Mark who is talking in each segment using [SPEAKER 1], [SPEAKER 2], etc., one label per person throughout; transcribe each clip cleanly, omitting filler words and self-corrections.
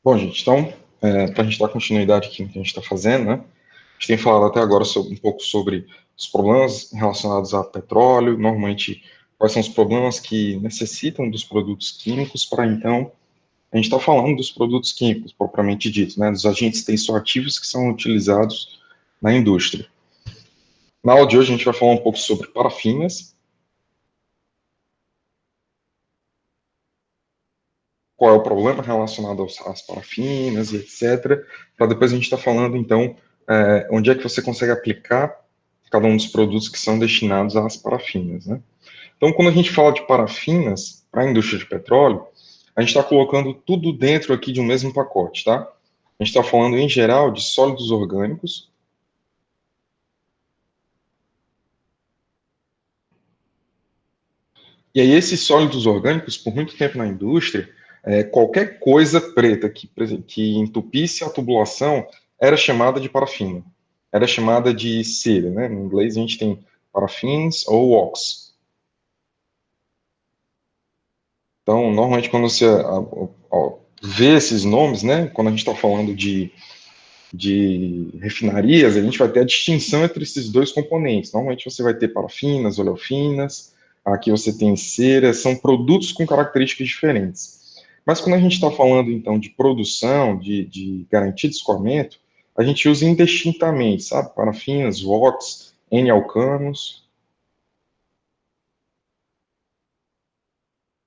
[SPEAKER 1] Bom, gente, então, para a gente dar continuidade aqui no que a gente está fazendo, né? A gente tem falado até agora um pouco sobre os problemas relacionados a petróleo, normalmente quais são os problemas que necessitam dos produtos químicos para, então, a gente está falando dos produtos químicos, propriamente dito, né? Dos agentes tensoativos que são utilizados na indústria. Na aula de hoje a gente vai falar um pouco sobre parafinas, qual é o problema relacionado às parafinas e etc. Para depois a gente estar falando, então, onde é que você consegue aplicar cada um dos produtos que são destinados às parafinas, né? Então, quando a gente fala de parafinas para a indústria de petróleo, a gente está colocando tudo dentro aqui de um mesmo pacote, tá? A gente está falando, em geral, de sólidos orgânicos. E aí, esses sólidos orgânicos, por muito tempo na indústria, qualquer coisa preta que entupisse a tubulação era chamada de parafina. Era chamada de cera, né? Em inglês a gente tem parafins ou wax. Então, normalmente quando você vê esses nomes, né? Quando a gente está falando de refinarias, a gente vai ter a distinção entre esses dois componentes. Normalmente você vai ter parafinas, oleofinas, aqui você tem cera, são produtos com características diferentes. Mas quando a gente está falando, então, de produção, de garantia de escoamento, a gente usa indistintamente, sabe? Parafinas, WOX, N-alcanos.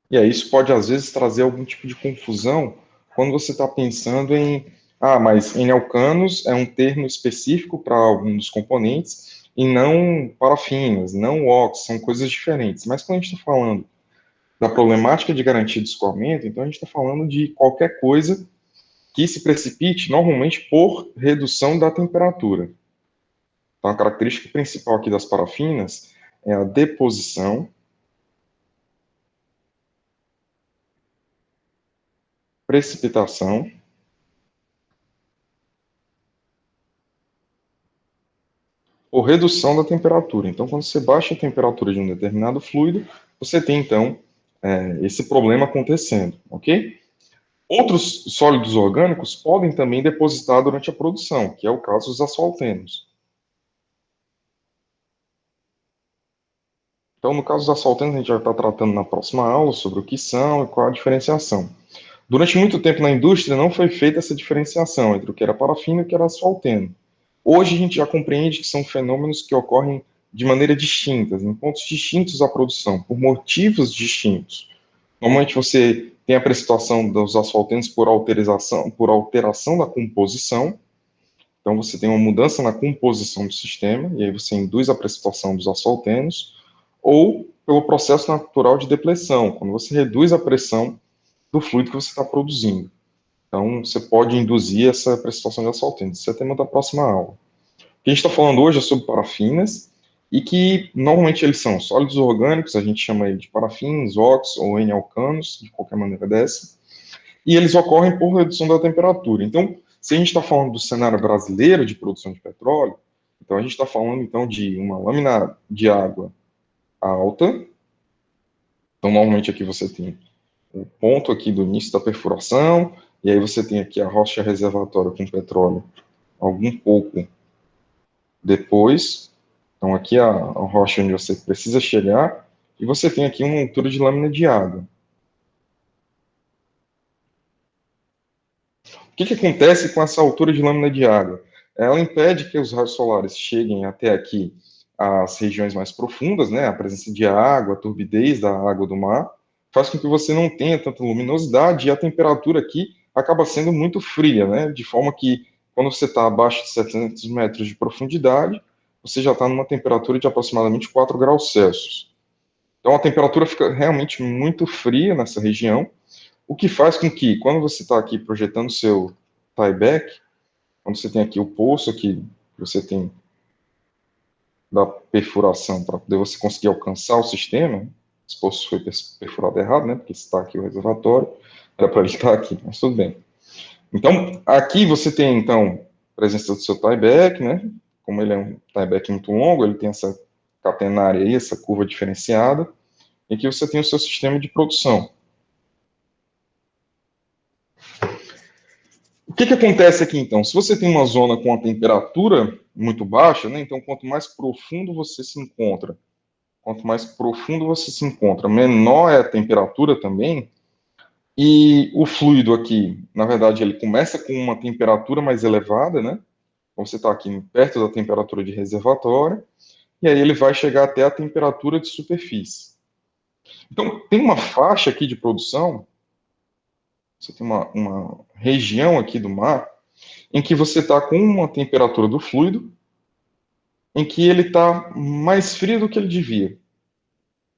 [SPEAKER 1] E aí isso pode, às vezes, trazer algum tipo de confusão quando você está pensando em, mas N-alcanos é um termo específico para algum dos componentes e não parafinas, não WOX, são coisas diferentes. Mas quando a gente está falando da problemática de garantia de escoamento, então a gente está falando de qualquer coisa que se precipite normalmente por redução da temperatura. Então, a característica principal aqui das parafinas é a deposição, precipitação ou redução da temperatura. Então, quando você baixa a temperatura de um determinado fluido, você tem, então, esse problema acontecendo, ok? Outros sólidos orgânicos podem também depositar durante a produção, que é o caso dos asfaltenos. Então, no caso dos asfaltenos, a gente vai estar tratando na próxima aula sobre o que são e qual a diferenciação. Durante muito tempo na indústria não foi feita essa diferenciação entre o que era parafina e o que era asfalteno. Hoje a gente já compreende que são fenômenos que ocorrem de maneira distinta, em pontos distintos da produção, por motivos distintos. Normalmente você tem a precipitação dos asfaltenos por alteração da composição, então você tem uma mudança na composição do sistema, e aí você induz a precipitação dos asfaltenos, ou pelo processo natural de depressão, quando você reduz a pressão do fluido que você está produzindo. Então, você pode induzir essa precipitação de asfalteno. Isso é tema da próxima aula. O que a gente está falando hoje é sobre parafinas, e que normalmente eles são sólidos orgânicos, a gente chama ele de parafins, ox ou N-alcanos, de qualquer maneira dessa, e eles ocorrem por redução da temperatura. Então, se a gente está falando do cenário brasileiro de produção de petróleo, então a gente está falando então de uma lâmina de água alta, então normalmente aqui você tem o ponto aqui do início da perfuração, e aí você tem aqui a rocha reservatória com petróleo algum pouco depois. Então aqui a rocha onde você precisa chegar, e você tem aqui uma altura de lâmina de água. O que acontece com essa altura de lâmina de água? Ela impede que os raios solares cheguem até aqui as regiões mais profundas, né? A presença de água, a turbidez da água do mar, faz com que você não tenha tanta luminosidade e a temperatura aqui acaba sendo muito fria, né? De forma que quando você está abaixo de 700 metros de profundidade, você já está numa temperatura de aproximadamente 4 graus Celsius. Então a temperatura fica realmente muito fria nessa região, o que faz com que, quando você está aqui projetando seu tieback, quando você tem aqui o poço aqui, você tem da perfuração para poder você conseguir alcançar o sistema, esse poço foi perfurado errado, né, porque está aqui o reservatório, era para ele estar aqui, mas tudo bem. Então, aqui você tem, então, a presença do seu tieback, né, como ele é um tieback muito longo, ele tem essa catenária aí, essa curva diferenciada, e aqui você tem o seu sistema de produção. O que acontece aqui, então? Se você tem uma zona com a temperatura muito baixa, né, então quanto mais profundo você se encontra, menor é a temperatura também, e o fluido aqui, na verdade, ele começa com uma temperatura mais elevada, né? Então, você está aqui perto da temperatura de reservatório, e aí ele vai chegar até a temperatura de superfície. Então, tem uma faixa aqui de produção, você tem uma região aqui do mar, em que você está com uma temperatura do fluido, em que ele está mais frio do que ele devia.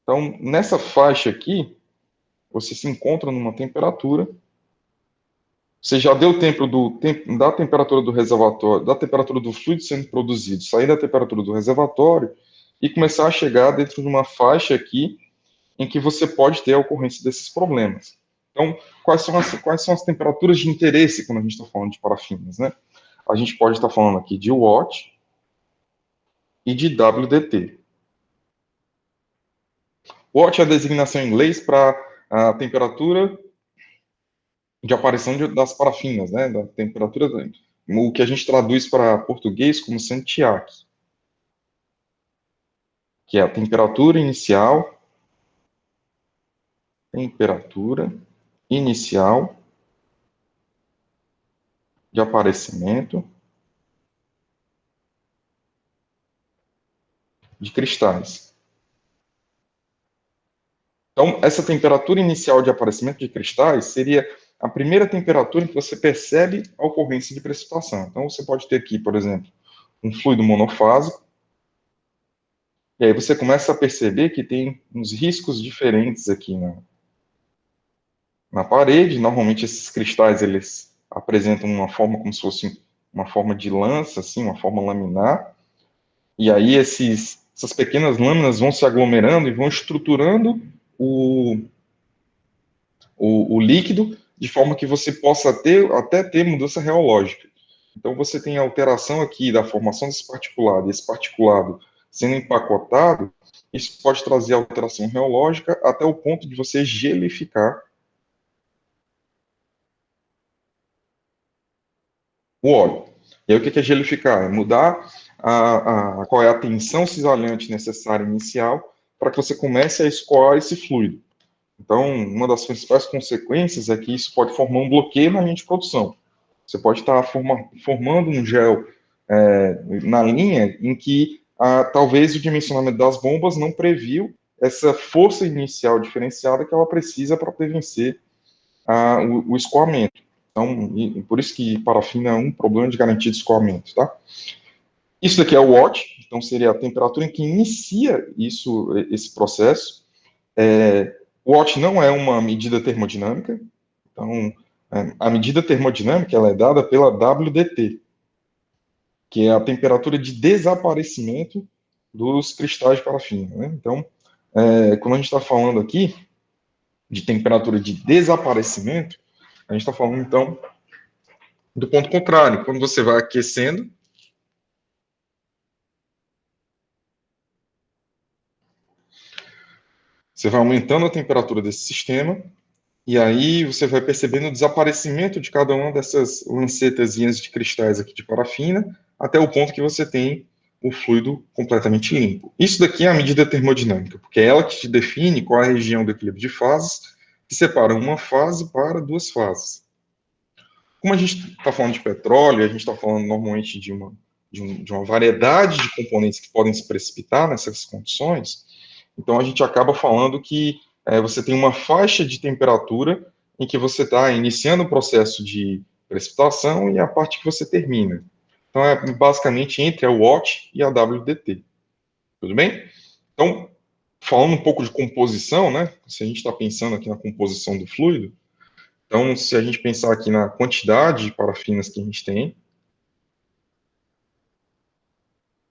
[SPEAKER 1] Então, nessa faixa aqui, você se encontra numa temperatura. Você já deu tempo da temperatura do reservatório, da temperatura do fluido sendo produzido, sair da temperatura do reservatório e começar a chegar dentro de uma faixa aqui em que você pode ter a ocorrência desses problemas. Então, quais são as temperaturas de interesse quando a gente está falando de parafinas, né? A gente pode estar falando aqui de Watt e de WDT. Watt é a designação em inglês para a temperatura de aparição das parafinas, né? Da temperatura, o que a gente traduz para português como Santiago, que é a temperatura inicial de aparecimento de cristais. Então, essa temperatura inicial de aparecimento de cristais seria a primeira temperatura em que você percebe a ocorrência de precipitação. Então, você pode ter aqui, por exemplo, um fluido monofásico, e aí você começa a perceber que tem uns riscos diferentes aqui na parede. Normalmente, esses cristais, eles apresentam uma forma como se fosse uma forma de lança, assim, uma forma laminar, e aí essas pequenas lâminas vão se aglomerando e vão estruturando o líquido, de forma que você possa até ter mudança reológica. Então, você tem a alteração aqui da formação desse particulado, e esse particulado sendo empacotado, isso pode trazer alteração reológica até o ponto de você gelificar o óleo. E aí, o que é gelificar? É mudar qual é a tensão cisalhante necessária inicial para que você comece a escoar esse fluido. Então, uma das principais consequências é que isso pode formar um bloqueio na linha de produção. Você pode estar formando um gel na linha em que talvez o dimensionamento das bombas não previu essa força inicial diferenciada que ela precisa para prevencer o escoamento. Então, por isso que parafina é um problema de garantia de escoamento, tá? Isso daqui é o Watt, então seria a temperatura em que inicia esse processo. O Watt não é uma medida termodinâmica, então a medida termodinâmica ela é dada pela WDT, que é a temperatura de desaparecimento dos cristais de parafina, né? Então, quando a gente está falando aqui de temperatura de desaparecimento, a gente está falando, então, do ponto contrário. Quando você vai aquecendo, você vai aumentando a temperatura desse sistema, e aí você vai percebendo o desaparecimento de cada uma dessas lancetazinhas de cristais aqui de parafina, até o ponto que você tem o fluido completamente limpo. Isso daqui é a medida termodinâmica, porque é ela que te define qual é a região do equilíbrio de fases, que separa uma fase para duas fases. Como a gente está falando de petróleo, a gente está falando normalmente de uma variedade de componentes que podem se precipitar nessas condições, então a gente acaba falando que você tem uma faixa de temperatura em que você está iniciando o processo de precipitação e a parte que você termina. Então é basicamente entre a Watt e a WDT. Tudo bem? Então, falando um pouco de composição, né? Se a gente está pensando aqui na composição do fluido, então se a gente pensar aqui na quantidade de parafinas que a gente tem,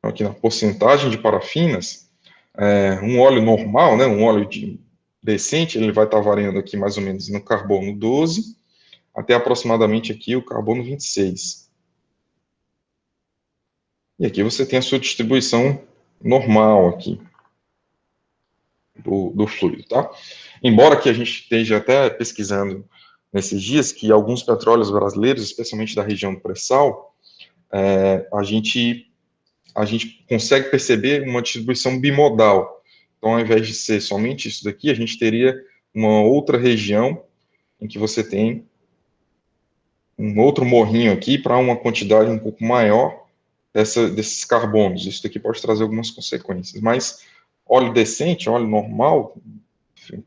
[SPEAKER 1] aqui na porcentagem de parafinas, um óleo normal, né, um óleo decente, ele vai estar variando aqui mais ou menos no carbono 12 até aproximadamente aqui o carbono 26. E aqui você tem a sua distribuição normal aqui do fluido, tá? Embora que a gente esteja até pesquisando nesses dias que alguns petróleos brasileiros, especialmente da região do pré-sal, a gente consegue perceber uma distribuição bimodal. Então, ao invés de ser somente isso daqui, a gente teria uma outra região em que você tem um outro morrinho aqui para uma quantidade um pouco maior desses carbonos. Isso daqui pode trazer algumas consequências. Mas óleo decente, óleo normal,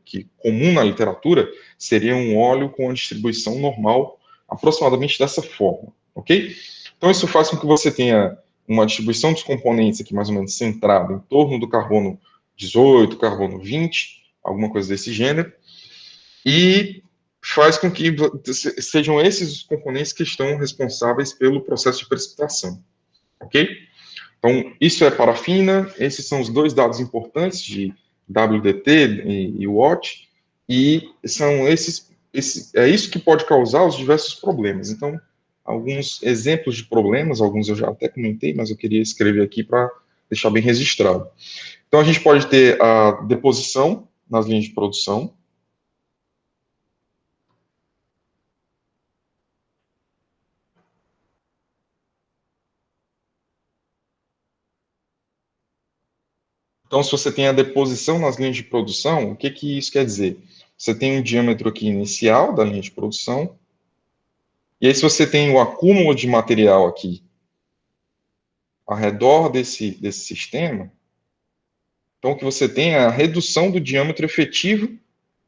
[SPEAKER 1] que comum na literatura, seria um óleo com a distribuição normal, aproximadamente dessa forma, ok? Então, isso faz com que você tenha uma distribuição dos componentes aqui mais ou menos centrada em torno do carbono 18, carbono 20, alguma coisa desse gênero, e faz com que sejam esses os componentes que estão responsáveis pelo processo de precipitação, ok? Então, isso é parafina, esses são os dois dados importantes de WDT e Watt, e são é isso que pode causar os diversos problemas. Então, alguns exemplos de problemas, alguns eu já até comentei, mas eu queria escrever aqui para deixar bem registrado. Então, a gente pode ter a deposição nas linhas de produção. Então, se você tem a deposição nas linhas de produção, o que que isso quer dizer? Você tem um diâmetro aqui inicial da linha de produção, e aí se você tem o acúmulo de material aqui ao redor desse sistema, então o que você tem é a redução do diâmetro efetivo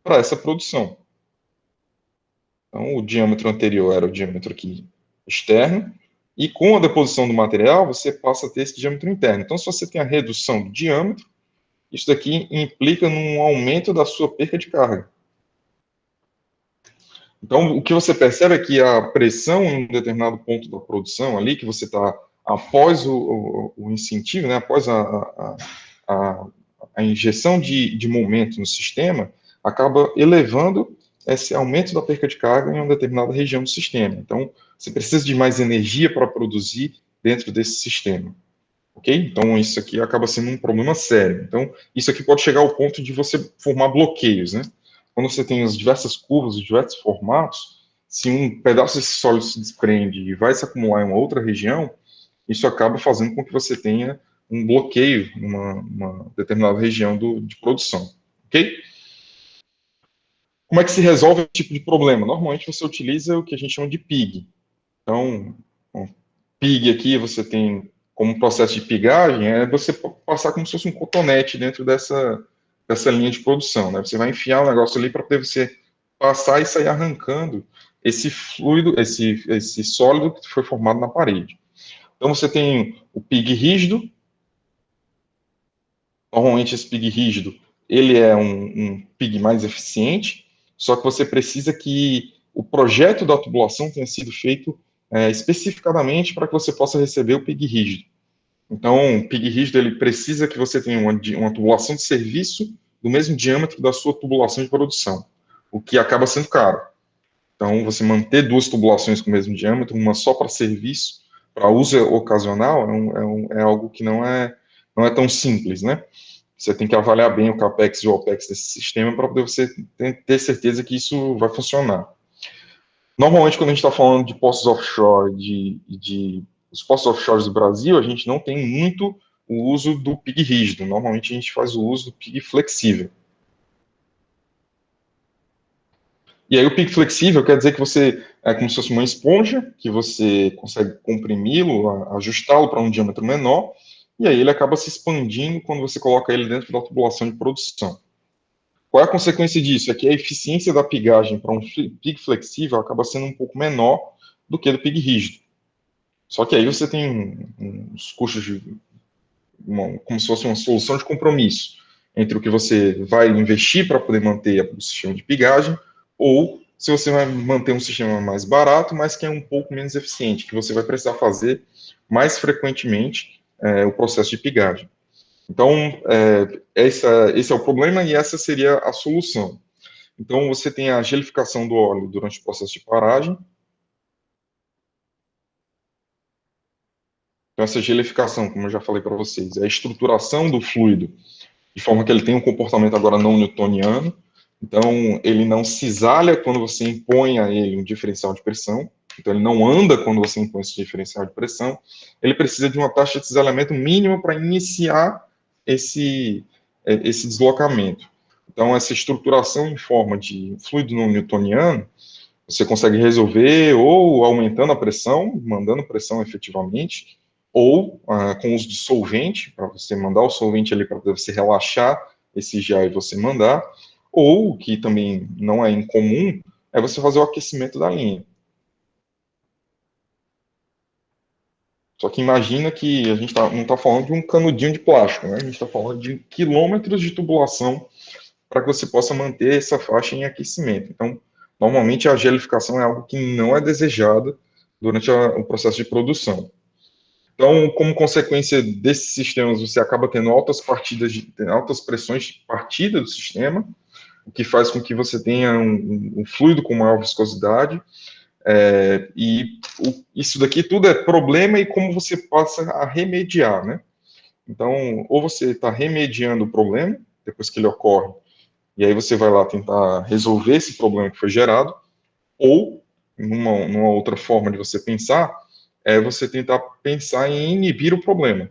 [SPEAKER 1] para essa produção. Então, o diâmetro anterior era o diâmetro aqui externo, e com a deposição do material, você passa a ter esse diâmetro interno. Então, se você tem a redução do diâmetro, isso daqui implica num aumento da sua perca de carga. Então, o que você percebe é que a pressão em um determinado ponto da produção ali, que você está após o incentivo, né, após a, a injeção de momento no sistema, acaba elevando esse aumento da perca de carga em uma determinada região do sistema. Então, você precisa de mais energia para produzir dentro desse sistema. Ok? Então, isso aqui acaba sendo um problema sério. Então, isso aqui pode chegar ao ponto de você formar bloqueios, né? Quando você tem as diversas curvas, os diversos formatos, se um pedaço desse sólido se desprende e vai se acumular em uma outra região, isso acaba fazendo com que você tenha um bloqueio em uma determinada região de produção. Ok? Como é que se resolve esse tipo de problema? Normalmente você utiliza o que a gente chama de PIG. Então, PIG aqui você tem como processo de pigagem, é você passar como se fosse um cotonete dentro dessa linha de produção, né? Você vai enfiar o negócio ali para poder você passar e sair arrancando esse fluido, esse sólido que foi formado na parede. Então você tem o PIG rígido. Normalmente esse PIG rígido, ele é um PIG mais eficiente, só que você precisa que o projeto da tubulação tenha sido feito especificadamente para que você possa receber o PIG rígido. Então, o PIG rígido, ele precisa que você tenha uma tubulação de serviço do mesmo diâmetro da sua tubulação de produção, o que acaba sendo caro. Então, você manter duas tubulações com o mesmo diâmetro, uma só para serviço, para uso ocasional, é algo que não é tão simples, né? Você tem que avaliar bem o CAPEX e o OPEX desse sistema para poder você ter certeza que isso vai funcionar. Normalmente, quando a gente está falando de postos offshore, os postos offshore do Brasil, a gente não tem muito o uso do PIG rígido. Normalmente, a gente faz o uso do PIG flexível. E aí, o PIG flexível quer dizer que você é como se fosse uma esponja, que você consegue comprimi-lo, ajustá-lo para um diâmetro menor, e aí ele acaba se expandindo quando você coloca ele dentro da tubulação de produção. Qual é a consequência disso? É que a eficiência da pigagem para um PIG flexível acaba sendo um pouco menor do que do PIG rígido. Só que aí você tem uns custos como se fosse uma solução de compromisso entre o que você vai investir para poder manter o sistema de pigagem ou se você vai manter um sistema mais barato, mas que é um pouco menos eficiente, que você vai precisar fazer mais frequentemente o processo de pigagem. Então, esse é o problema e essa seria a solução. Então, você tem a gelificação do óleo durante o processo de paragem. Então, essa gelificação, como eu já falei para vocês, é a estruturação do fluido de forma que ele tenha um comportamento agora não newtoniano. Então, ele não cisalha quando você impõe a ele um diferencial de pressão, então ele não anda quando você impõe esse diferencial de pressão, ele precisa de uma taxa de cisalhamento mínima para iniciar esse deslocamento. Então, essa estruturação em forma de fluido não newtoniano, você consegue resolver ou aumentando a pressão, mandando pressão efetivamente, ou com o uso de solvente, para você mandar o solvente ali para você relaxar esse GA e você mandar, ou, que também não é incomum, é você fazer o aquecimento da linha. Só que imagina que a gente não está falando de um canudinho de plástico, né? A gente está falando de quilômetros de tubulação para que você possa manter essa faixa em aquecimento. Então, normalmente a gelificação é algo que não é desejado durante o processo de produção. Então, como consequência desses sistemas, você acaba tendo altas pressões de partida do sistema, o que faz com que você tenha um fluido com maior viscosidade, isso daqui tudo é problema e como você passa a remediar, né? Então, ou você está remediando o problema, depois que ele ocorre, e aí você vai lá tentar resolver esse problema que foi gerado, ou, numa outra forma de você pensar, é você tentar pensar em inibir o problema.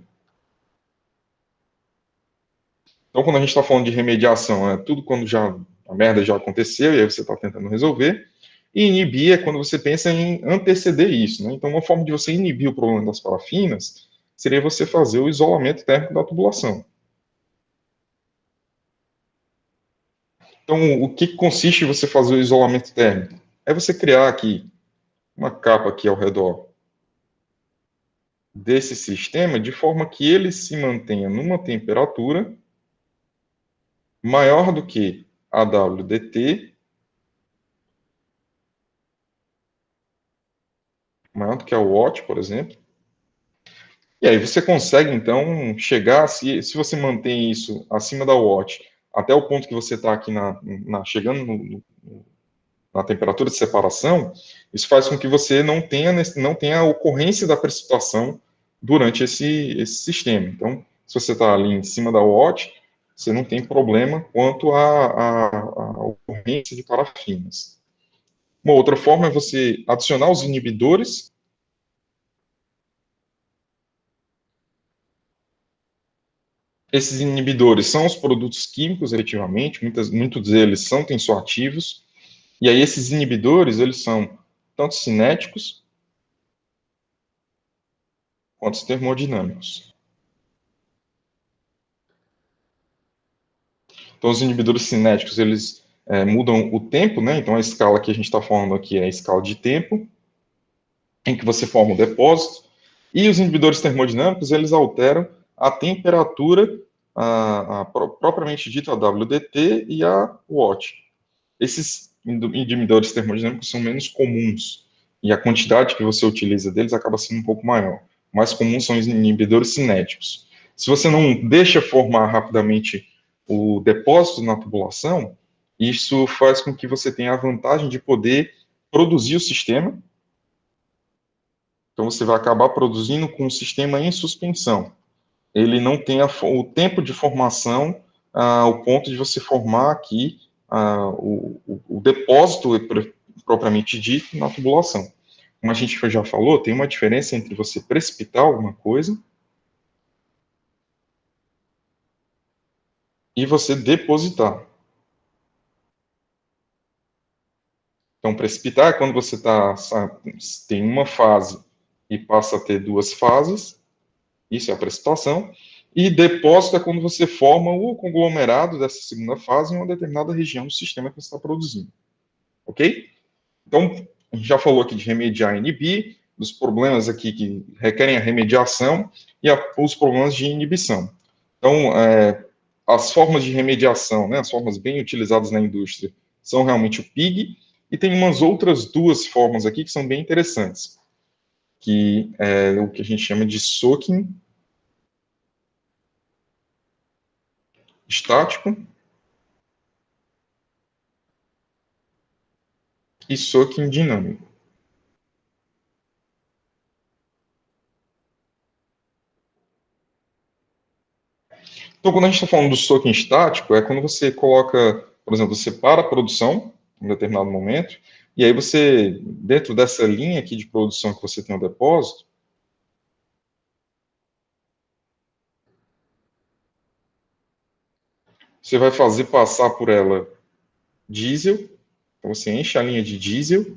[SPEAKER 1] Então, quando a gente está falando de remediação, é tudo quando já a merda já aconteceu e aí você está tentando resolver. E inibir é quando você pensa em anteceder isso, né? Então, uma forma de você inibir o problema das parafinas seria você fazer o isolamento térmico da tubulação. Então, o que consiste em você fazer o isolamento térmico? É você criar aqui uma capa aqui ao redor desse sistema de forma que ele se mantenha numa temperatura maior do que a WDT, maior do que a Watt, por exemplo. E aí você consegue, então, chegar, se você mantém isso acima da Watt, até o ponto que você está aqui chegando na temperatura de separação, isso faz com que você não tenha a ocorrência da precipitação durante esse sistema. Então, se você está ali em cima da Watt, você não tem problema quanto à ocorrência de parafinas. Uma outra forma é você adicionar os inibidores. Esses inibidores são os produtos químicos, efetivamente, muitos deles são tensoativos, e aí esses inibidores, eles são tanto cinéticos quanto termodinâmicos. Então, os inibidores cinéticos, eles mudam o tempo, né? Então, a escala que a gente está falando aqui é a escala de tempo, em que você forma o depósito, e os inibidores termodinâmicos, eles alteram a temperatura, propriamente dita, a WDT e a Watt. Esses inibidores termodinâmicos são menos comuns, e a quantidade que você utiliza deles acaba sendo um pouco maior. Mais comuns são os inibidores cinéticos. Se você não deixa formar rapidamente o depósito na tubulação, isso faz com que você tenha a vantagem de poder produzir o sistema. Então, você vai acabar produzindo com o sistema em suspensão. Ele não tem o tempo de formação ao ponto de você formar aqui o depósito propriamente dito na tubulação. Como a gente já falou, tem uma diferença entre você precipitar alguma coisa e você depositar. Então, precipitar é quando você tem uma fase e passa a ter duas fases, isso é a precipitação, e depósito é quando você forma o conglomerado dessa segunda fase em uma determinada região do sistema que você está produzindo. Ok? Então, a gente já falou aqui de remediar e inibir, dos problemas aqui que requerem a remediação e os problemas de inibição. Então, as formas de remediação, né, as formas bem utilizadas na indústria, são realmente o PIG, e tem umas outras duas formas aqui que são bem interessantes, que é o que a gente chama de soaking estático e soaking dinâmico. Então, quando a gente está falando do soaking estático, é quando você coloca, Por exemplo, você para a produção em um determinado momento, e aí você, dentro dessa linha aqui de produção que você tem o depósito, você vai fazer passar por ela diesel, então você enche a linha de diesel.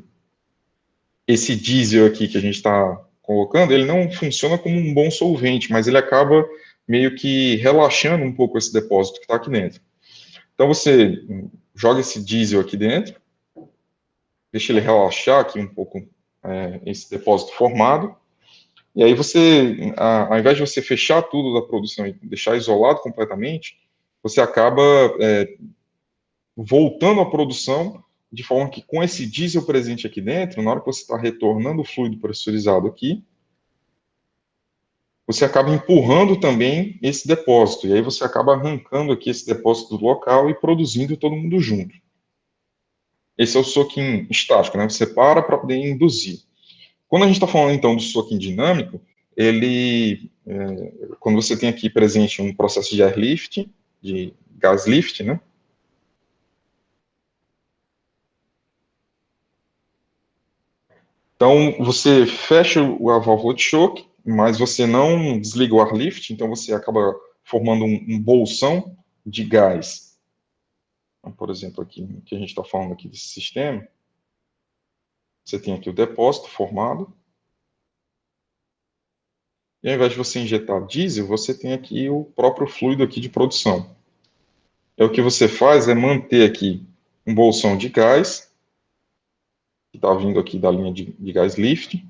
[SPEAKER 1] Esse diesel aqui que a gente está colocando, ele não funciona como um bom solvente, mas ele acaba meio que relaxando um pouco esse depósito que está aqui dentro. Então você joga esse diesel aqui dentro, deixa ele relaxar aqui um pouco esse depósito formado, e aí você, ao invés de você fechar tudo da produção e deixar isolado completamente, você acaba voltando à produção de forma que com esse diesel presente aqui dentro, na hora que você está retornando o fluido pressurizado aqui, você acaba empurrando também esse depósito, e aí você acaba arrancando aqui esse depósito do local e produzindo todo mundo junto. Esse é o soaking estático, né? Você para poder induzir. Quando a gente está falando, então, do soaking dinâmico, quando você tem aqui presente um processo de airlift, de gas lift, né? Então, você fecha a válvula de choque, mas você não desliga o ar lift, então você acaba formando um bolsão de gás. Então, por exemplo, aqui que a gente está falando aqui desse sistema, você tem aqui o depósito formado, e ao invés de você injetar diesel, você tem aqui o próprio fluido aqui de produção. E o que você faz é manter aqui um bolsão de gás, que está vindo aqui da linha de gás lift,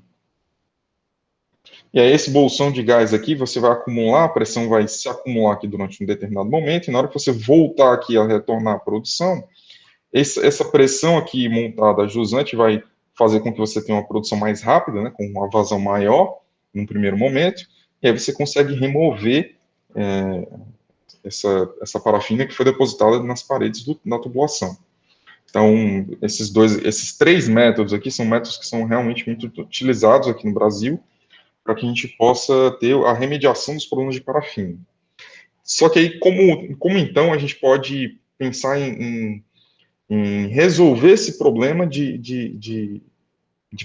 [SPEAKER 1] e aí esse bolsão de gás aqui, você vai acumular, a pressão vai se acumular aqui durante um determinado momento, e na hora que você voltar aqui a retornar à produção, essa pressão aqui montada jusante vai fazer com que você tenha uma produção mais rápida, né, com uma vazão maior no primeiro momento, e aí você consegue remover essa parafina que foi depositada nas paredes da tubulação. Então, esses três métodos aqui são métodos que são realmente muito utilizados aqui no Brasil, para que a gente possa ter a remediação dos problemas de parafina. Só que aí, como então a gente pode pensar em resolver esse problema de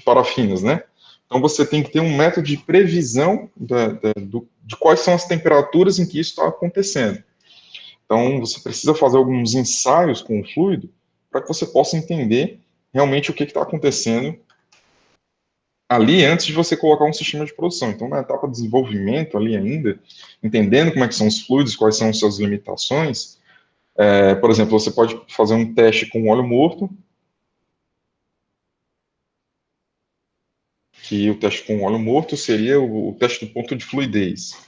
[SPEAKER 1] parafinas, né? Então você tem que ter um método de previsão de quais são as temperaturas em que isso está acontecendo. Então você precisa fazer alguns ensaios com o fluido para que você possa entender realmente o que está acontecendo ali antes de você colocar um sistema de produção. Então, na etapa de desenvolvimento ali ainda, entendendo como é que são os fluidos, quais são as suas limitações, por exemplo, você pode fazer um teste com óleo morto, que o teste com óleo morto seria o teste do ponto de fluidez.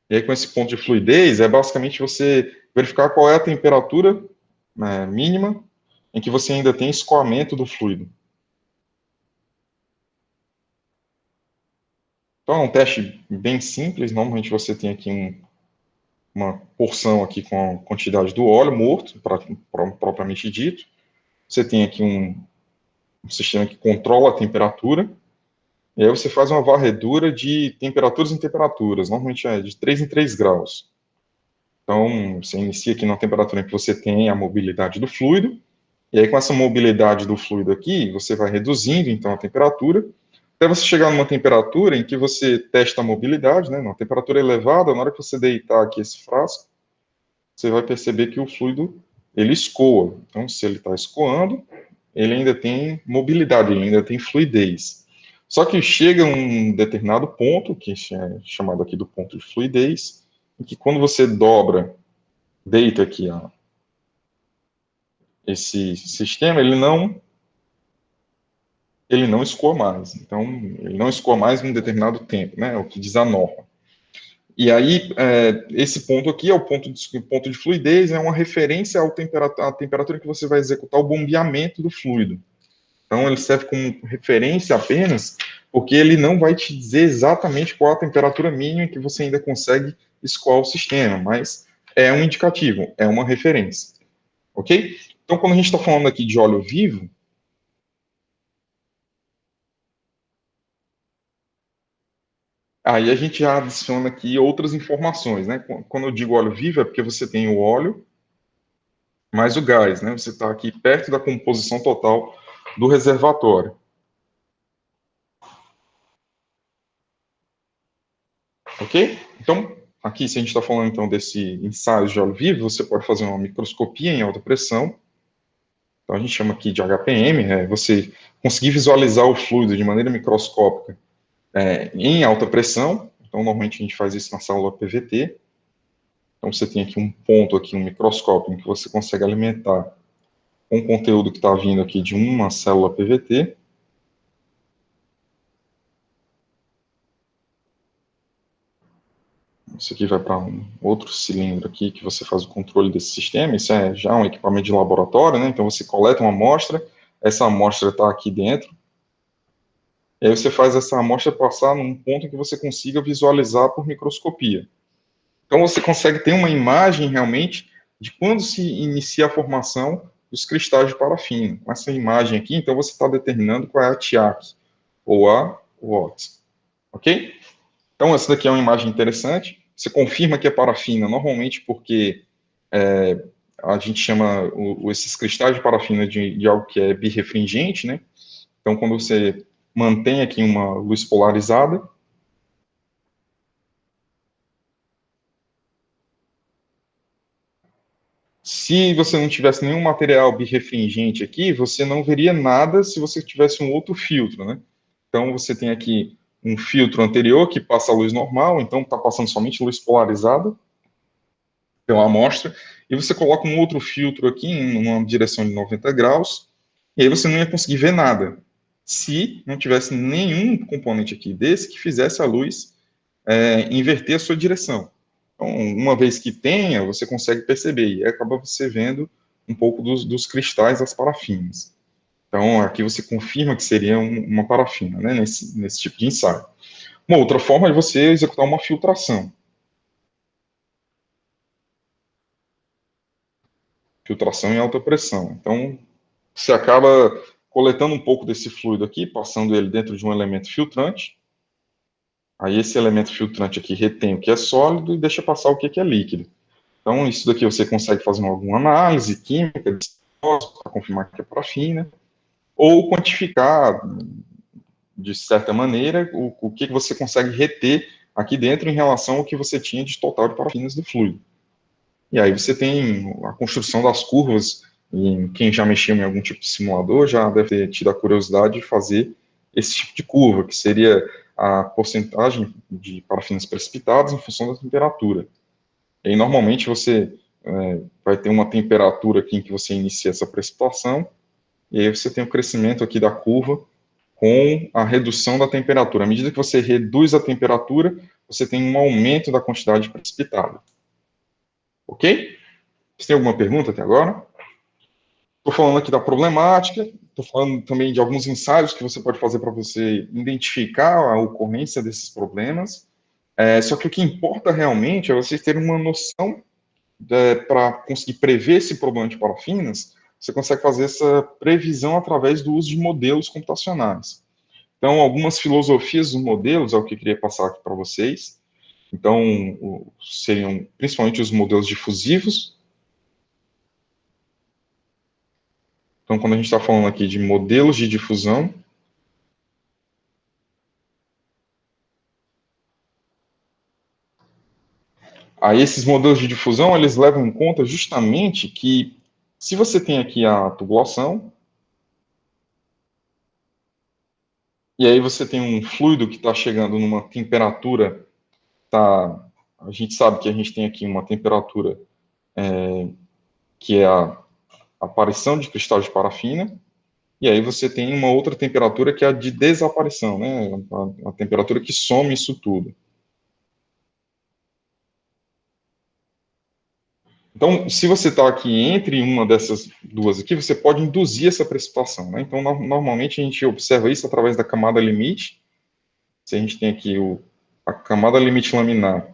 [SPEAKER 1] E aí, com esse ponto de fluidez, é basicamente você verificar qual é a temperatura mínima em que você ainda tem escoamento do fluido. Então, é um teste bem simples. Normalmente você tem aqui uma porção aqui com a quantidade do óleo morto, propriamente dito. Você tem aqui um sistema que controla a temperatura. E aí você faz uma varredura de temperaturas em temperaturas. Normalmente é de 3 em 3 graus. Então, você inicia aqui na temperatura em que você tem a mobilidade do fluido, e aí com essa mobilidade do fluido aqui, você vai reduzindo então a temperatura, até você chegar numa temperatura em que você testa a mobilidade, né, numa temperatura elevada, na hora que você deitar aqui esse frasco, você vai perceber que o fluido, ele escoa. Então, se ele está escoando, ele ainda tem mobilidade, ele ainda tem fluidez. Só que chega um determinado ponto, que é chamado aqui do ponto de fluidez, em que quando você deita aqui esse sistema, ele não escoa mais. Então, ele não escoa mais em um determinado tempo, né? É o que diz a norma. E aí, esse ponto aqui é o ponto de fluidez, é uma referência à temperatura que você vai executar o bombeamento do fluido. Então, ele serve como referência apenas, porque ele não vai te dizer exatamente qual a temperatura mínima que você ainda consegue escoar o sistema, mas é um indicativo, é uma referência. Ok? Então, quando a gente está falando aqui de óleo vivo, Aí a gente já adiciona aqui outras informações, né? Quando eu digo óleo vivo, é porque você tem o óleo mais o gás, né? Você está aqui perto da composição total do reservatório, ok? Então, aqui, se a gente está falando então desse ensaio de óleo vivo, você pode fazer uma microscopia em alta pressão. Então a gente chama aqui de HPM, é você conseguir visualizar o fluido de maneira microscópica em alta pressão. Então, normalmente a gente faz isso na célula PVT. Então, você tem aqui um ponto, aqui, um microscópio, em que você consegue alimentar com o conteúdo que está vindo aqui de uma célula PVT. Isso aqui vai para um outro cilindro aqui, que você faz o controle desse sistema. Isso é já um equipamento de laboratório, né? Então, você coleta uma amostra, essa amostra está aqui dentro, e aí você faz essa amostra passar num ponto que você consiga visualizar por microscopia. Então, você consegue ter uma imagem realmente de quando se inicia a formação dos cristais de parafina. Com essa imagem aqui, então, você está determinando qual é a TIAC, ou a WOX, ok? Então, essa daqui é uma imagem interessante. Você confirma que é parafina, normalmente porque a gente chama esses cristais de parafina de algo que é birrefringente, né? Então, quando você mantém aqui uma luz polarizada, se você não tivesse nenhum material birrefringente aqui, você não veria nada se você tivesse um outro filtro, né? Então, você tem aqui um filtro anterior que passa a luz normal, então está passando somente luz polarizada pela amostra, e você coloca um outro filtro aqui em uma direção de 90 graus, e aí você não ia conseguir ver nada, se não tivesse nenhum componente aqui desse que fizesse a luz inverter a sua direção. Então, uma vez que tenha, você consegue perceber, e acaba você vendo um pouco dos cristais das parafinas. Então, aqui você confirma que seria uma parafina, né, nesse tipo de ensaio. Uma outra forma é você executar uma filtração. Filtração em alta pressão. Então, você acaba coletando um pouco desse fluido aqui, passando ele dentro de um elemento filtrante. Aí esse elemento filtrante aqui retém o que é sólido e deixa passar o que é líquido. Então, isso daqui você consegue fazer alguma análise química para confirmar que é parafina, ou quantificar, de certa maneira, o que você consegue reter aqui dentro em relação ao que você tinha de total de parafinas do fluido. E aí você tem a construção das curvas, e quem já mexeu em algum tipo de simulador já deve ter tido a curiosidade de fazer esse tipo de curva, que seria a porcentagem de parafinas precipitadas em função da temperatura. E aí, normalmente você vai ter uma temperatura aqui em que você inicia essa precipitação, e aí você tem o crescimento aqui da curva com a redução da temperatura. À medida que você reduz a temperatura, você tem um aumento da quantidade precipitada. Ok? Você tem alguma pergunta até agora? Estou falando aqui da problemática, estou falando também de alguns ensaios que você pode fazer para você identificar a ocorrência desses problemas. Só que o que importa realmente é vocês terem uma noção para conseguir prever esse problema de parafinas. Você consegue fazer essa previsão através do uso de modelos computacionais. Então, algumas filosofias dos modelos é o que eu queria passar aqui para vocês. Então, seriam principalmente os modelos difusivos. Então, quando a gente está falando aqui de modelos de difusão, aí esses modelos de difusão, eles levam em conta justamente que se você tem aqui a tubulação, e aí você tem um fluido que está chegando numa temperatura, tá, a gente sabe que a gente tem aqui uma temperatura que é a aparição de cristal de parafina, e aí você tem uma outra temperatura que é a de desaparição, né, a temperatura que some isso tudo. Então, se você está aqui entre uma dessas duas aqui, você pode induzir essa precipitação, né? Então, normalmente a gente observa isso através da camada limite. Se a gente tem aqui a camada limite laminar,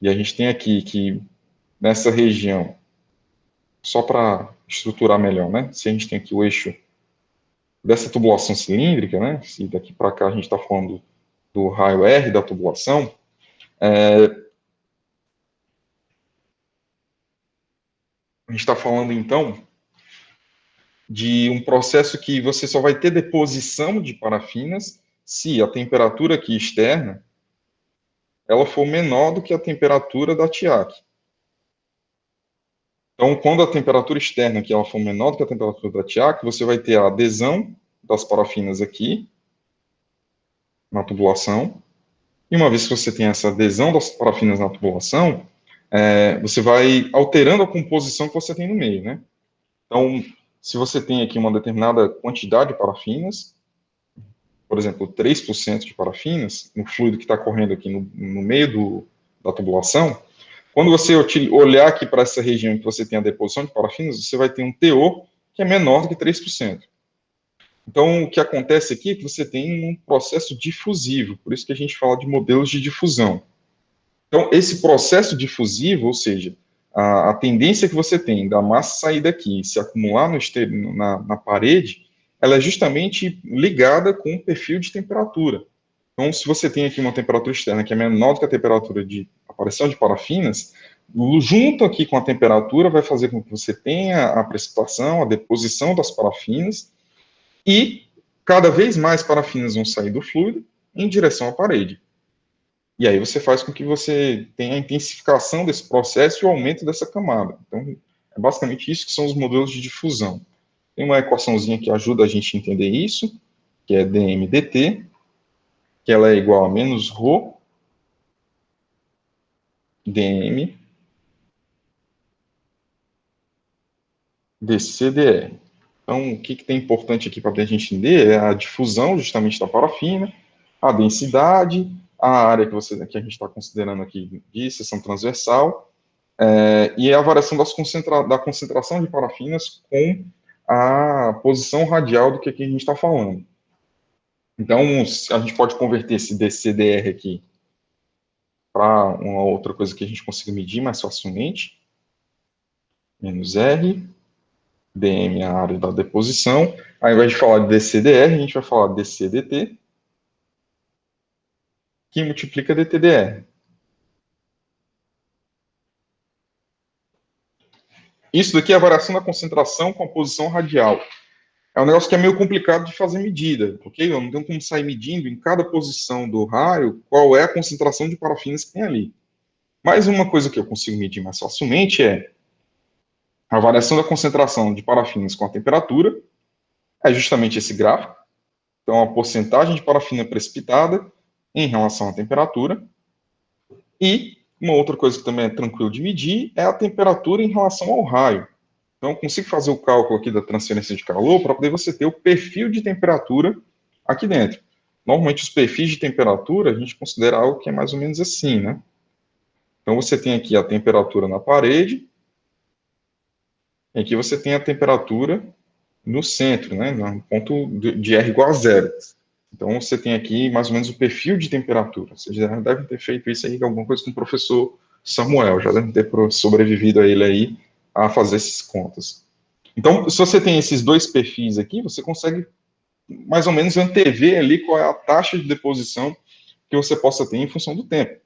[SPEAKER 1] e a gente tem aqui que nessa região, só para estruturar melhor, né? Se a gente tem aqui o eixo dessa tubulação cilíndrica, né? Se daqui para cá a gente está falando do raio R da tubulação, a gente está falando, então, de um processo que você só vai ter deposição de parafinas se a temperatura aqui externa ela for menor do que a temperatura da TIAC. Então, quando a temperatura externa aqui ela for menor do que a temperatura da TIAC, você vai ter a adesão das parafinas aqui na tubulação. E uma vez que você tem essa adesão das parafinas na tubulação, você vai alterando a composição que você tem no meio, né? Então, se você tem aqui uma determinada quantidade de parafinas, por exemplo, 3% de parafinas, no fluido que está correndo aqui no meio da tubulação, quando você olhar aqui para essa região que você tem a deposição de parafinas, você vai ter um teor que é menor do que 3%. Então, o que acontece aqui é que você tem um processo difusivo, por isso que a gente fala de modelos de difusão. Então, esse processo difusivo, ou seja, a tendência que você tem da massa sair daqui e se acumular na parede, ela é justamente ligada com o perfil de temperatura. Então, se você tem aqui uma temperatura externa que é menor do que a temperatura de aparição de parafinas, junto aqui com a temperatura vai fazer com que você tenha a precipitação, a deposição das parafinas, e cada vez mais parafinas vão sair do fluido em direção à parede. E aí você faz com que você tenha a intensificação desse processo e o aumento dessa camada. Então, é basicamente isso que são os modelos de difusão. Tem uma equaçãozinha que ajuda a gente a entender isso, que é dm/dt, que ela é igual a menos ρ dm dc/dr. Então, o que tem importante aqui para a gente entender é a difusão justamente da parafina, a densidade, a área que a gente está considerando aqui de seção transversal, e a variação da concentração de parafinas com a posição radial do que aqui a gente está falando. Então, a gente pode converter esse dc/dr aqui para uma outra coisa que a gente consiga medir mais facilmente, menos R, dm é a área da deposição. Ao invés de falar de dc/dr, a gente vai falar dc/dt, que multiplica dT/dr. Isso daqui é a variação da concentração com a posição radial. É um negócio que é meio complicado de fazer medida, ok? Eu não tenho como sair medindo em cada posição do raio qual é a concentração de parafinas que tem ali. Mas uma coisa que eu consigo medir mais facilmente é a variação da concentração de parafinas com a temperatura, é justamente esse gráfico. Então, a porcentagem de parafina precipitada em relação à temperatura. E uma outra coisa que também é tranquilo de medir é a temperatura em relação ao raio. Então, eu consigo fazer o cálculo aqui da transferência de calor para poder você ter o perfil de temperatura aqui dentro. Normalmente, os perfis de temperatura, a gente considera algo que é mais ou menos assim, né? Então, você tem aqui a temperatura na parede, e aqui você tem a temperatura no centro, né? No ponto de R igual a zero. Então, você tem aqui mais ou menos o perfil de temperatura. Vocês já devem ter feito isso aí, alguma coisa com o professor Samuel, já devem ter sobrevivido a ele aí a fazer essas contas. Então, se você tem esses dois perfis aqui, você consegue mais ou menos antever ali qual é a taxa de deposição que você possa ter em função do tempo.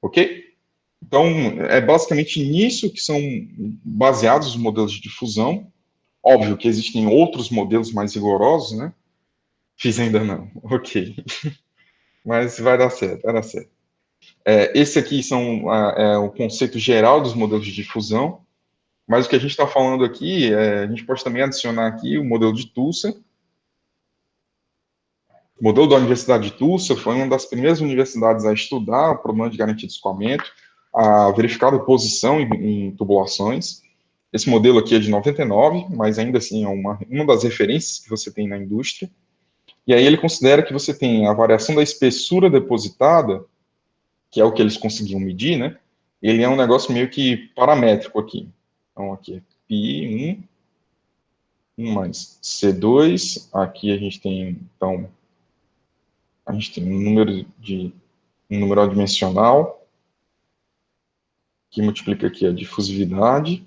[SPEAKER 1] Ok? Então, é basicamente nisso que são baseados os modelos de difusão. Óbvio que existem outros modelos mais rigorosos, né? Fiz ainda não. Ok. Mas vai dar certo, vai dar certo. Esse aqui é o conceito geral dos modelos de difusão, mas o que a gente está falando aqui, a gente pode também adicionar aqui o modelo de Tulsa. O modelo da Universidade de Tulsa foi uma das primeiras universidades a estudar o problema de garantia de escoamento, a verificar a deposição em tubulações. Esse modelo aqui é de 99, mas ainda assim é uma das referências que você tem na indústria. E aí ele considera que você tem a variação da espessura depositada, que é o que eles conseguiam medir, né? Ele é um negócio meio que paramétrico aqui. Então, aqui é π1, 1 mais C2, aqui a gente tem, então, a gente tem um número adimensional, que multiplica aqui a difusividade,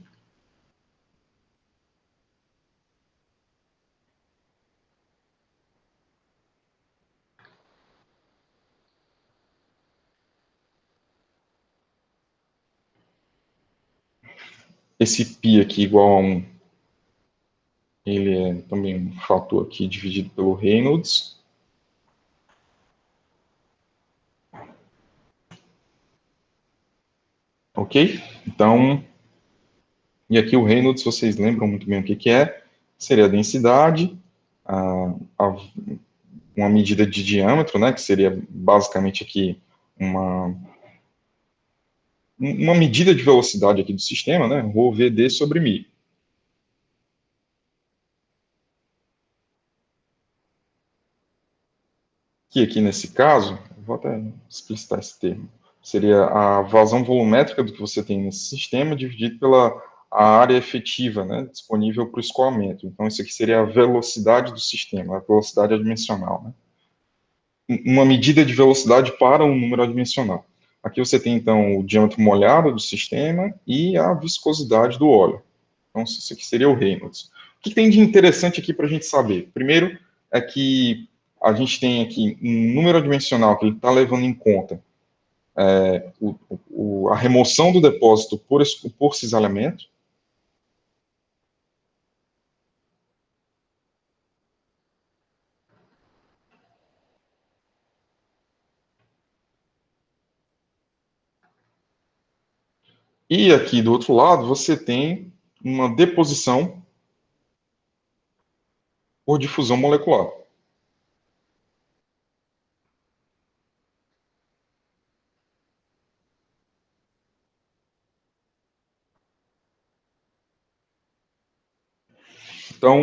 [SPEAKER 1] esse π aqui igual a 1, ele é também um fator aqui dividido pelo Reynolds. Ok? Então, e aqui o Reynolds, vocês lembram muito bem o que é, seria a densidade, uma medida de diâmetro, né, que seria basicamente aqui uma medida de velocidade aqui do sistema, né, ρ VD sobre μ. Que aqui nesse caso, vou até explicitar esse termo, seria a vazão volumétrica do que você tem nesse sistema dividido pela a área efetiva, né, disponível para o escoamento. Então, isso aqui seria a velocidade do sistema, a velocidade adimensional, né? Uma medida de velocidade para um número adimensional. Aqui você tem, então, o diâmetro molhado do sistema e a viscosidade do óleo. Então, isso aqui seria o Reynolds. O que tem de interessante aqui para a gente saber? Primeiro, é que a gente tem aqui um número adimensional que ele está levando em conta a remoção do depósito por cisalhamento. E aqui do outro lado, você tem uma deposição por difusão molecular. Então,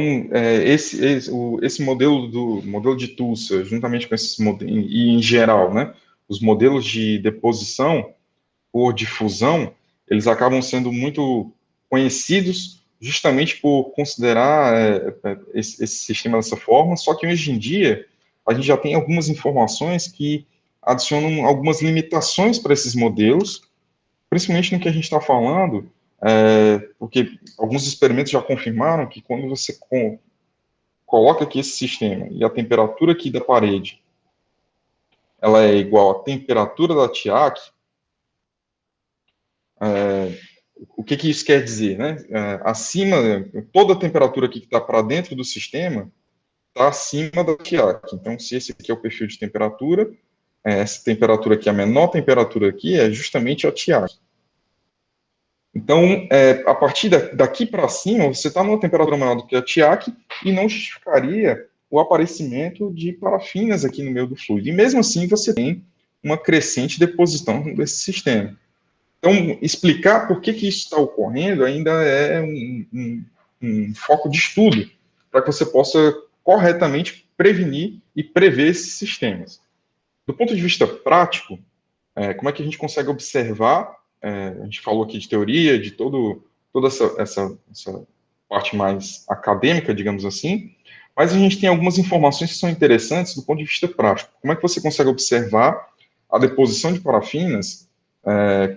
[SPEAKER 1] esse modelo de Tulsa, juntamente com esses modelos, e em geral, né, os modelos de deposição por difusão, eles acabam sendo muito conhecidos justamente por considerar esse sistema dessa forma, só que hoje em dia a gente já tem algumas informações que adicionam algumas limitações para esses modelos, principalmente no que a gente está falando, porque alguns experimentos já confirmaram que quando você coloca aqui esse sistema e a temperatura aqui da parede ela é igual à temperatura da TIAC, o que, que isso quer dizer? Né? Acima, toda a temperatura aqui que está para dentro do sistema está acima da TIAC. Então, se esse aqui é o perfil de temperatura, essa temperatura aqui, a menor temperatura aqui, é justamente a TIAC. Então, a partir daqui para cima, você está numa temperatura maior do que a TIAC e não justificaria o aparecimento de parafinas aqui no meio do fluido. E mesmo assim, você tem uma crescente deposição desse sistema. Então, explicar por que isso está ocorrendo ainda é um foco de estudo, para que você possa corretamente prevenir e prever esses sistemas. Do ponto de vista prático, como é que a gente consegue observar? A gente falou aqui de teoria, de toda essa parte mais acadêmica, digamos assim, mas a gente tem algumas informações que são interessantes do ponto de vista prático. Como é que você consegue observar a deposição de parafinas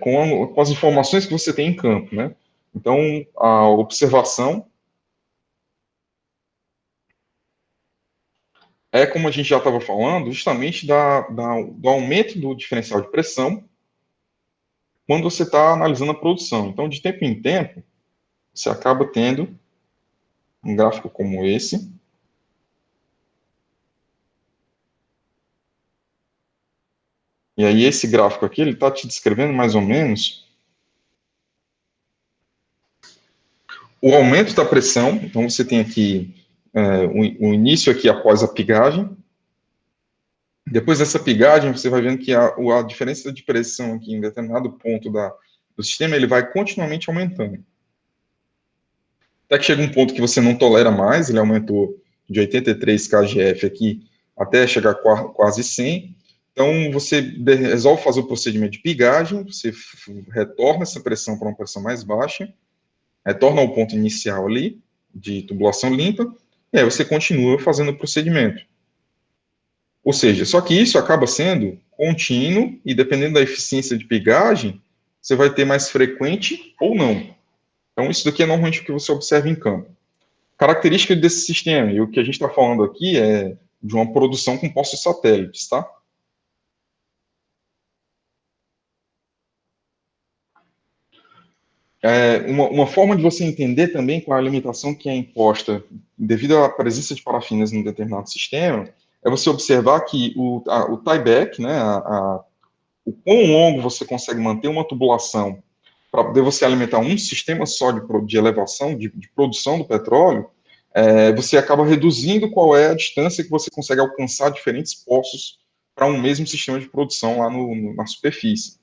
[SPEAKER 1] com as informações que você tem em campo, né? Então, a observação é, como a gente já estava falando, justamente do aumento do diferencial de pressão quando você está analisando a produção. Então, de tempo em tempo, você acaba tendo um gráfico como esse, e aí esse gráfico aqui, ele está te descrevendo mais ou menos o aumento da pressão. Então, você tem aqui o início aqui após a pigagem. Depois dessa pigagem, você vai vendo que a diferença de pressão aqui em determinado ponto do sistema, ele vai continuamente aumentando. Até que chega um ponto que você não tolera mais, ele aumentou de 83 kgf aqui até chegar quase 100. Então, você resolve fazer o procedimento de pigagem, você retorna essa pressão para uma pressão mais baixa, retorna ao ponto inicial ali, de tubulação limpa, e aí você continua fazendo o procedimento. Ou seja, só que isso acaba sendo contínuo e dependendo da eficiência de pigagem, você vai ter mais frequente ou não. Então, isso daqui é normalmente o que você observa em campo. Característica desse sistema, e o que a gente está falando aqui é de uma produção com postos satélites, tá? Uma forma de você entender também qual é a limitação que é imposta devido à presença de parafinas num determinado sistema é você observar que o tieback, né, o quão longo você consegue manter uma tubulação para poder você alimentar um sistema só de elevação, de produção do petróleo, você acaba reduzindo qual é a distância que você consegue alcançar diferentes poços para um mesmo sistema de produção lá na superfície.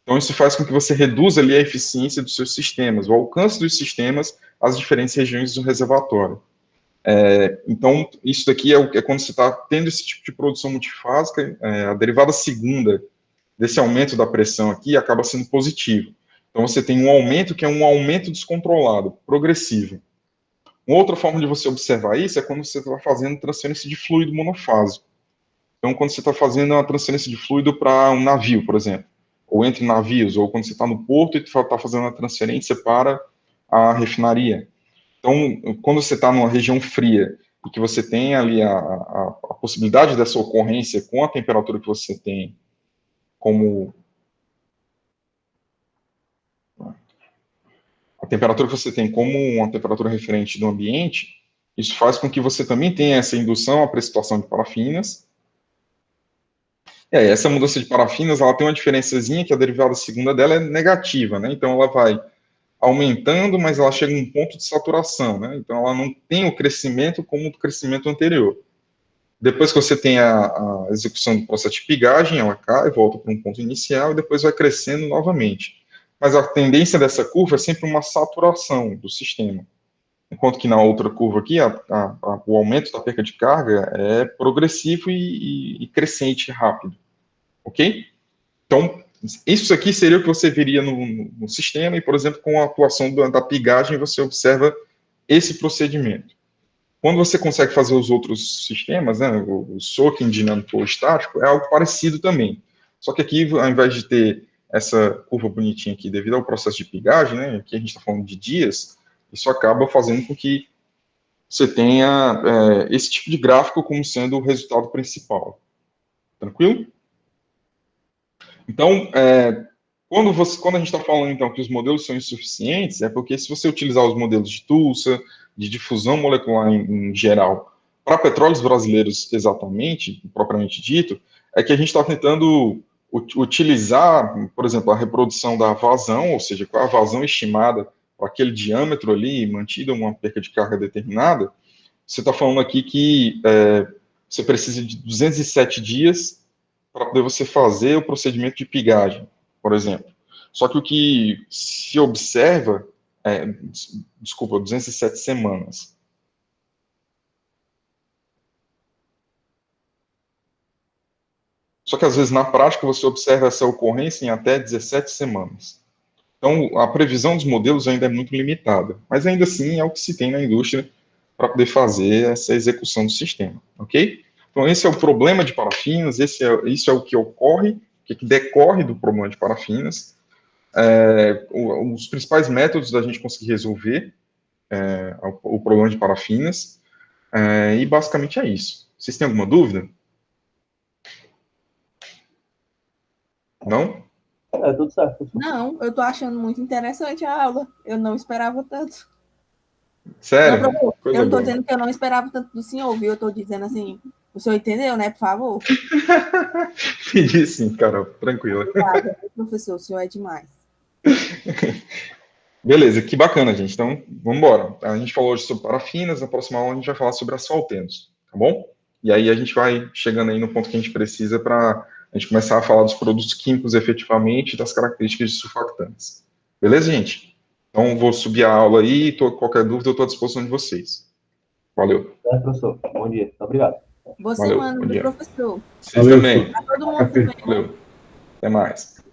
[SPEAKER 1] Então, isso faz com que você reduza ali a eficiência dos seus sistemas, o alcance dos sistemas às diferentes regiões do reservatório. Então, isso daqui é quando você está tendo esse tipo de produção multifásica, a derivada segunda desse aumento da pressão aqui acaba sendo positivo. Então, você tem um aumento que é um aumento descontrolado, progressivo. Uma outra forma de você observar isso é quando você está fazendo transferência de fluido monofásico. Então, quando você está fazendo uma transferência de fluido para um navio, por exemplo, ou entre navios, ou quando você está no porto e está fazendo a transferência para a refinaria. Então, quando você está numa região fria e que você tem ali a possibilidade dessa ocorrência com a temperatura que você tem como a temperatura que você tem como uma temperatura referente do ambiente, isso faz com que você também tenha essa indução à precipitação de parafinas. Essa mudança de parafinas, ela tem uma diferençazinha que a derivada segunda dela é negativa, né? Então ela vai aumentando, mas ela chega a um ponto de saturação, né? Então ela não tem o crescimento como o crescimento anterior. Depois que você tem a execução do processo de pigagem, ela cai, volta para um ponto inicial e depois vai crescendo novamente. Mas a tendência dessa curva é sempre uma saturação do sistema. Enquanto que na outra curva aqui, o aumento da perca de carga é progressivo e crescente rápido. Ok? Então, isso aqui seria o que você veria no sistema e, por exemplo, com a atuação da pigagem, você observa esse procedimento. Quando você consegue fazer os outros sistemas, né, o soaking dinâmico ou estático, é algo parecido também. Só que aqui, ao invés de ter essa curva bonitinha aqui, devido ao processo de pigagem, né, aqui a gente está falando de dias, isso acaba fazendo com que você tenha esse tipo de gráfico como sendo o resultado principal. Tranquilo? Então, quando a gente está falando, então, que os modelos são insuficientes, é porque se você utilizar os modelos de Tulsa, de difusão molecular em geral, para petróleos brasileiros exatamente, propriamente dito, é que a gente está tentando utilizar, por exemplo, a reprodução da vazão, ou seja, qual a vazão estimada para aquele diâmetro ali, mantida uma perca de carga determinada. Você está falando aqui que você precisa de 207 dias para poder você fazer o procedimento de pigagem, por exemplo. Só que o que se observa, 207 semanas. Só que às vezes na prática você observa essa ocorrência em até 17 semanas. Então a previsão dos modelos ainda é muito limitada, mas ainda assim é o que se tem na indústria para poder fazer essa execução do sistema, ok? Então esse é o problema de parafinas, isso é o que ocorre, o que decorre do problema de parafinas. Os principais métodos da gente conseguir resolver o problema de parafinas, e basicamente é isso. Vocês têm alguma dúvida? Não?
[SPEAKER 2] Tudo certo.
[SPEAKER 3] Não, eu tô achando muito interessante a aula. Eu não esperava tanto.
[SPEAKER 1] Sério?
[SPEAKER 3] Não, professor,
[SPEAKER 1] Coisa
[SPEAKER 3] eu não tô
[SPEAKER 1] boa.
[SPEAKER 3] dizendo que eu não esperava tanto do senhor, viu? Eu tô dizendo assim, o senhor entendeu, né? Por favor.
[SPEAKER 1] Entendi sim, Carol, tranquila.
[SPEAKER 3] Obrigada, professor, o senhor é demais.
[SPEAKER 1] Beleza, que bacana, gente. Então, vamos embora. A gente falou hoje sobre parafinas, na próxima aula a gente vai falar sobre asfaltenos, tá bom? E aí a gente vai chegando aí no ponto que a gente precisa para a gente começar a falar dos produtos químicos efetivamente e das características de surfactantes. Beleza, gente? Então, vou subir a aula aí, qualquer dúvida eu estou à disposição de vocês. Valeu.
[SPEAKER 2] Professor. Bom dia. Obrigado.
[SPEAKER 3] Boa
[SPEAKER 1] Valeu,
[SPEAKER 3] semana,
[SPEAKER 1] bom
[SPEAKER 3] do
[SPEAKER 1] dia.
[SPEAKER 3] professor.
[SPEAKER 1] Vocês
[SPEAKER 2] Valeu,
[SPEAKER 1] também.
[SPEAKER 3] A todo mundo também.
[SPEAKER 1] Valeu. Até mais.